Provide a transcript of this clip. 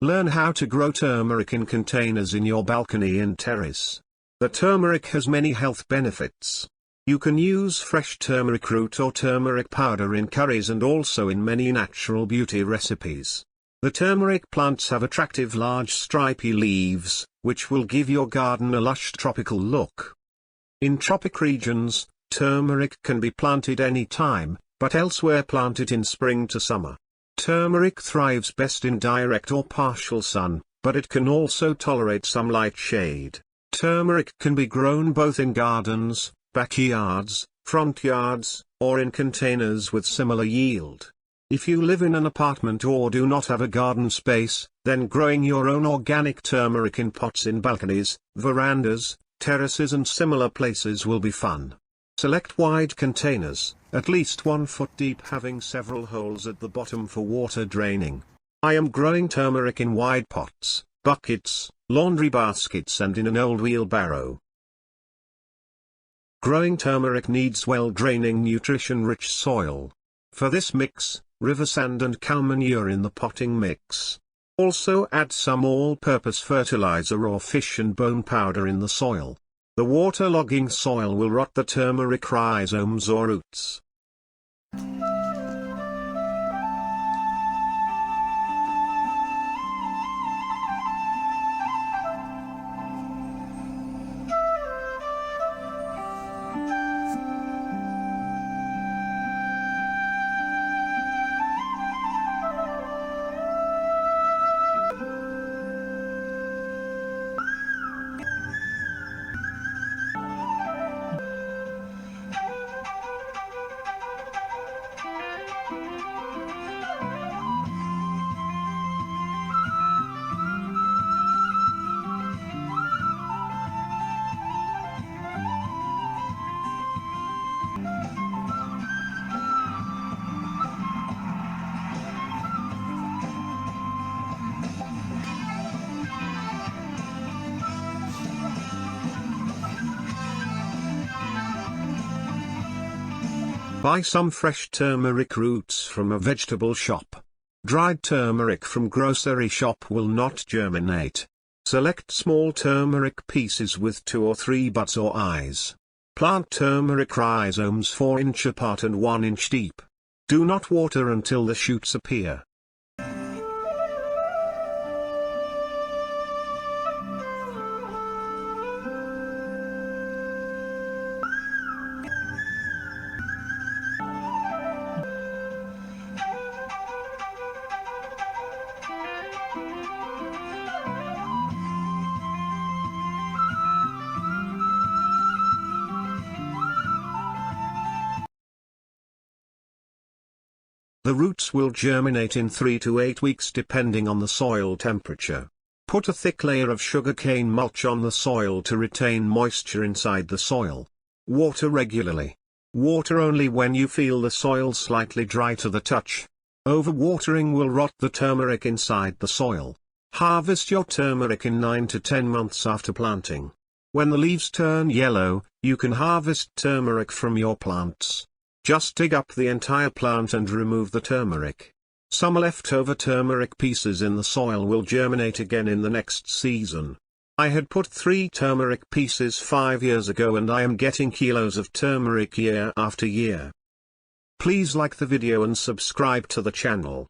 Learn how to grow turmeric in containers in your balcony and terrace. The turmeric has many health benefits. You can use fresh turmeric root or turmeric powder in curries and also in many natural beauty recipes. The turmeric plants have attractive large stripy leaves, which will give your garden a lush tropical look. In tropic regions, turmeric can be planted any time, but elsewhere plant it in spring to summer. Turmeric thrives best in direct or partial sun, but it can also tolerate some light shade. Turmeric can be grown both in gardens, backyards, front yards, or in containers with similar yield. If you live in an apartment or do not have a garden space, then growing your own organic turmeric in pots in balconies, verandas, terraces and similar places will be fun. Select wide containers, at least 1 foot deep, having several holes at the bottom for water draining. I am growing turmeric in wide pots, buckets, laundry baskets and in an old wheelbarrow. Growing turmeric needs well-draining nutrition-rich soil. For this mix, river sand and cow manure in the potting mix. Also add some all-purpose fertilizer or fish and bone powder in the soil. The waterlogging soil will rot the turmeric rhizomes or roots. Buy some fresh turmeric roots from a vegetable shop. Dried turmeric from grocery shop will not germinate. Select small turmeric pieces with 2 or 3 buds or eyes. Plant turmeric rhizomes 4 inch apart and 1 inch deep. Do not water until the shoots appear. The roots will germinate in 3 to 8 weeks depending on the soil temperature. Put a thick layer of sugarcane mulch on the soil to retain moisture inside the soil. Water regularly. Water only when you feel the soil slightly dry to the touch. Overwatering will rot the turmeric inside the soil. Harvest your turmeric in 9 to 10 months after planting. When the leaves turn yellow, you can harvest turmeric from your plants. Just dig up the entire plant and remove the turmeric. Some leftover turmeric pieces in the soil will germinate again in the next season. I had put 3 turmeric pieces 5 years ago and I am getting kilos of turmeric year after year. Please like the video and subscribe to the channel.